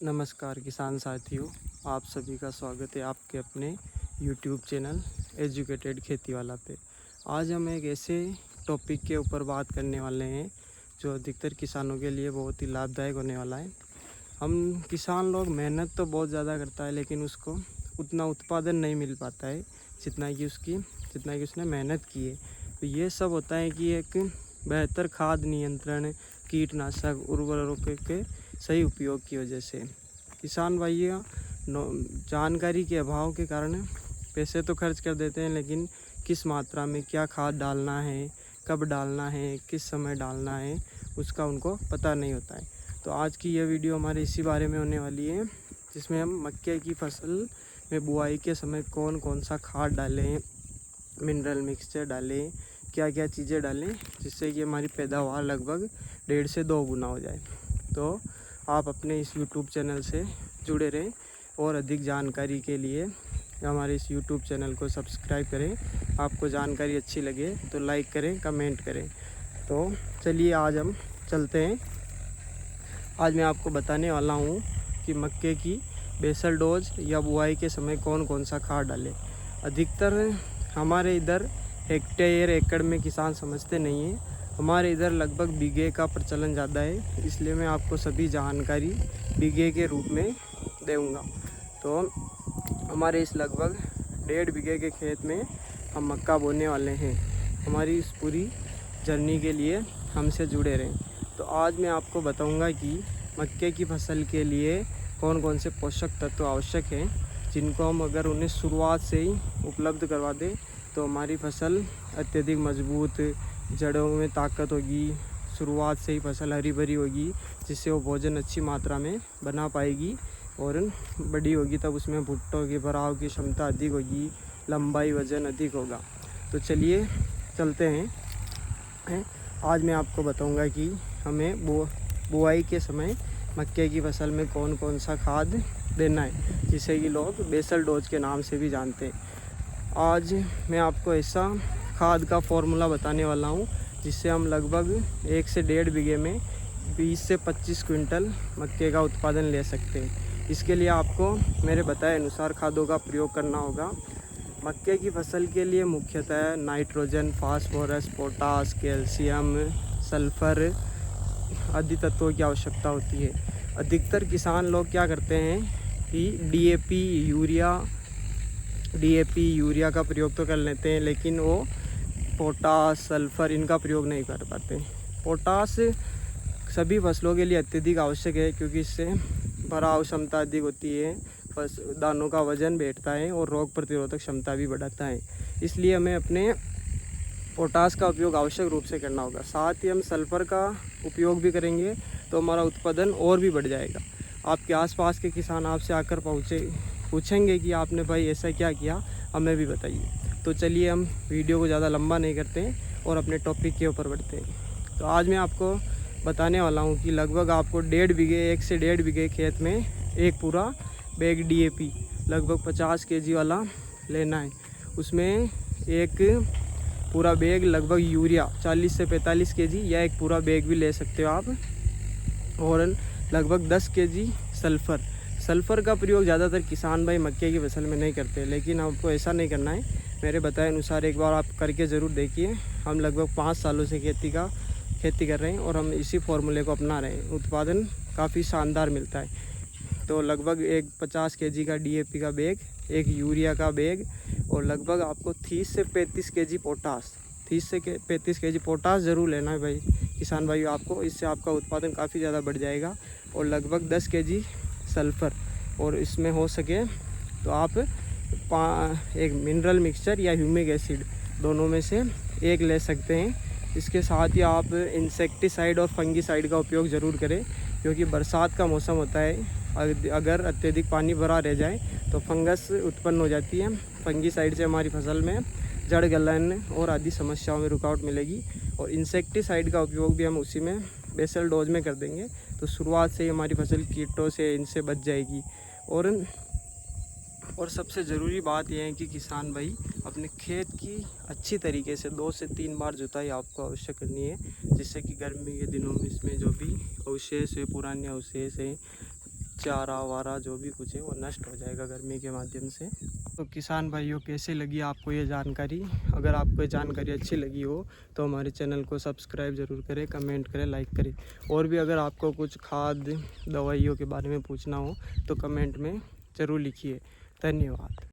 नमस्कार किसान साथियों, आप सभी का स्वागत है आपके अपने YouTube चैनल एजुकेटेड खेती वाला पे। आज हम एक ऐसे टॉपिक के ऊपर बात करने वाले हैं जो अधिकतर किसानों के लिए बहुत ही लाभदायक होने वाला है। हम किसान लोग मेहनत तो बहुत ज़्यादा करता है, लेकिन उसको उतना उत्पादन नहीं मिल पाता है जितना कि उसने मेहनत की है। तो ये सब होता है कि एक बेहतर खाद नियंत्रण, कीटनाशक, उर्वरकों के सही उपयोग की वजह से किसान भाइयों जानकारी के अभाव के कारण पैसे तो खर्च कर देते हैं, लेकिन किस मात्रा में क्या खाद डालना है, कब डालना है, किस समय डालना है, उसका उनको पता नहीं होता है। तो आज की यह वीडियो हमारे इसी बारे में होने वाली है, जिसमें हम मक्के की फसल में बुआई के समय कौन कौन सा खाद डालें, मिनरल मिक्सचर डालें, क्या क्या चीज़ें डालें, जिससे कि हमारी पैदावार लगभग 1.5 से 2 गुना हो जाए। तो आप अपने इस YouTube चैनल से जुड़े रहें और अधिक जानकारी के लिए हमारे इस YouTube चैनल को सब्सक्राइब करें। आपको जानकारी अच्छी लगे तो लाइक करें, कमेंट करें। तो चलिए आज हम चलते हैं। आज मैं आपको बताने वाला हूँ कि मक्के की बेसल डोज या बुआई के समय कौन कौन सा खाद डालें। अधिकतर हमारे इधर हेक्टेयर एकड़ में किसान समझते नहीं हैं। हमारे इधर लगभग बीघे का प्रचलन ज़्यादा है, इसलिए मैं आपको सभी जानकारी बीघे के रूप में दूँगा। तो हमारे इस लगभग 1.5 बीघे के खेत में हम मक्का बोने वाले हैं। हमारी इस पूरी जर्नी के लिए हमसे जुड़े रहें। तो आज मैं आपको बताऊंगा कि मक्के की फसल के लिए कौन कौन से पोषक तत्व आवश्यक हैं, जिनको हम अगर उन्हें शुरुआत से ही उपलब्ध करवा दें तो हमारी फसल अत्यधिक मजबूत, जड़ों में ताकत होगी, शुरुआत से ही फसल हरी भरी होगी, जिससे वो भोजन अच्छी मात्रा में बना पाएगी और बड़ी होगी तब उसमें भुट्टों के भराव की क्षमता अधिक होगी, लंबाई वज़न अधिक होगा। तो चलिए चलते हैं। आज मैं आपको बताऊंगा कि हमें बुआई के समय मक्के की फसल में कौन कौन सा खाद देना है, जिसे कि लोग बेसल डोज के नाम से भी जानते हैं। आज मैं आपको ऐसा खाद का फॉर्मूला बताने वाला हूँ जिससे हम लगभग 1 से 1.5 बीघे में 20 से 25 क्विंटल मक्के का उत्पादन ले सकते हैं। इसके लिए आपको मेरे बताए अनुसार खादों का प्रयोग करना होगा। मक्के की फसल के लिए मुख्यतः nitrogen, phosphorus, potash, calcium, sulphur आदि तत्वों की आवश्यकता होती है। अधिकतर किसान लोग क्या करते हैं कि डीएपी यूरिया का प्रयोग तो कर लेते हैं, लेकिन वो पोटास, सल्फ़र इनका प्रयोग नहीं कर पाते। पोटास सभी फसलों के लिए अत्यधिक आवश्यक है, क्योंकि इससे भराव क्षमता अधिक होती है, दानों का वजन बैठता है और रोग प्रतिरोधक क्षमता भी बढ़ाता है। इसलिए हमें अपने पोटास का उपयोग आवश्यक रूप से करना होगा। साथ ही हम सल्फ़र का उपयोग भी करेंगे तो हमारा उत्पादन और भी बढ़ जाएगा। आपके आसपास के किसान आपसे आकर पूछेंगे कि आपने भाई ऐसा क्या किया, हमें भी बताइए। तो चलिए हम वीडियो को ज़्यादा लंबा नहीं करते हैं और अपने टॉपिक के ऊपर बढ़ते हैं। तो आज मैं आपको बताने वाला हूँ कि लगभग आपको 1 से 1.5 बीघे खेत में एक पूरा बैग डीएपी लगभग 50 केजी वाला लेना है। उसमें एक पूरा बैग लगभग यूरिया 40 से 45 केजी या एक पूरा बैग भी ले सकते हो आप, और लगभग 10 केजी सल्फ़र का प्रयोग ज़्यादातर किसान भाई मक्के की फसल में नहीं करते, लेकिन आपको ऐसा नहीं करना है। मेरे बताए अनुसार एक बार आप करके ज़रूर देखिए। हम लगभग 5 सालों से खेती कर रहे हैं और हम इसी फॉर्मूले को अपना रहे हैं। उत्पादन काफ़ी शानदार मिलता है। तो लगभग एक 50 केजी का डीएपी का बैग, एक यूरिया का बैग और लगभग आपको 30 से 35 केजी पोटास 30 से 35 केजी पोटास ज़रूर लेना है भाई किसान भाई आपको। इससे आपका उत्पादन काफ़ी ज़्यादा बढ़ जाएगा। और लगभग 10 केजी सल्फ़र, और इसमें हो सके तो आप एक मिनरल मिक्सचर या ह्यूमिक एसिड दोनों में से एक ले सकते हैं। इसके साथ ही आप इंसेक्टिसाइड और फंगिसाइड का उपयोग ज़रूर करें, क्योंकि बरसात का मौसम होता है। अगर अत्यधिक पानी भरा रह जाए तो फंगस उत्पन्न हो जाती है। फंगिसाइड से हमारी फसल में जड़ गलन और आदि समस्याओं में रुकावट मिलेगी। और इंसेक्टिसाइड का उपयोग भी हम उसी में बेसल डोज में कर देंगे, तो शुरुआत से ही हमारी फसल कीटों से इनसे बच जाएगी। और सबसे ज़रूरी बात यह है कि किसान भाई अपने खेत की अच्छी तरीके से 2 से 3 बार जुताई आपको अवश्य करनी है, जिससे कि गर्मी के दिनों में इसमें जो भी अवशेष है, पुराने अवशेष हैं, चारा वारा जो भी कुछ है वो नष्ट हो जाएगा गर्मी के माध्यम से। तो किसान भाइयों, कैसे लगी आपको ये जानकारी? अगर आपको ये जानकारी अच्छी लगी हो तो हमारे चैनल को सब्सक्राइब ज़रूर करें, कमेंट करें, लाइक करें। और भी अगर आपको कुछ खाद दवाइयों के बारे में पूछना हो तो कमेंट में ज़रूर लिखिए। धन्यवाद।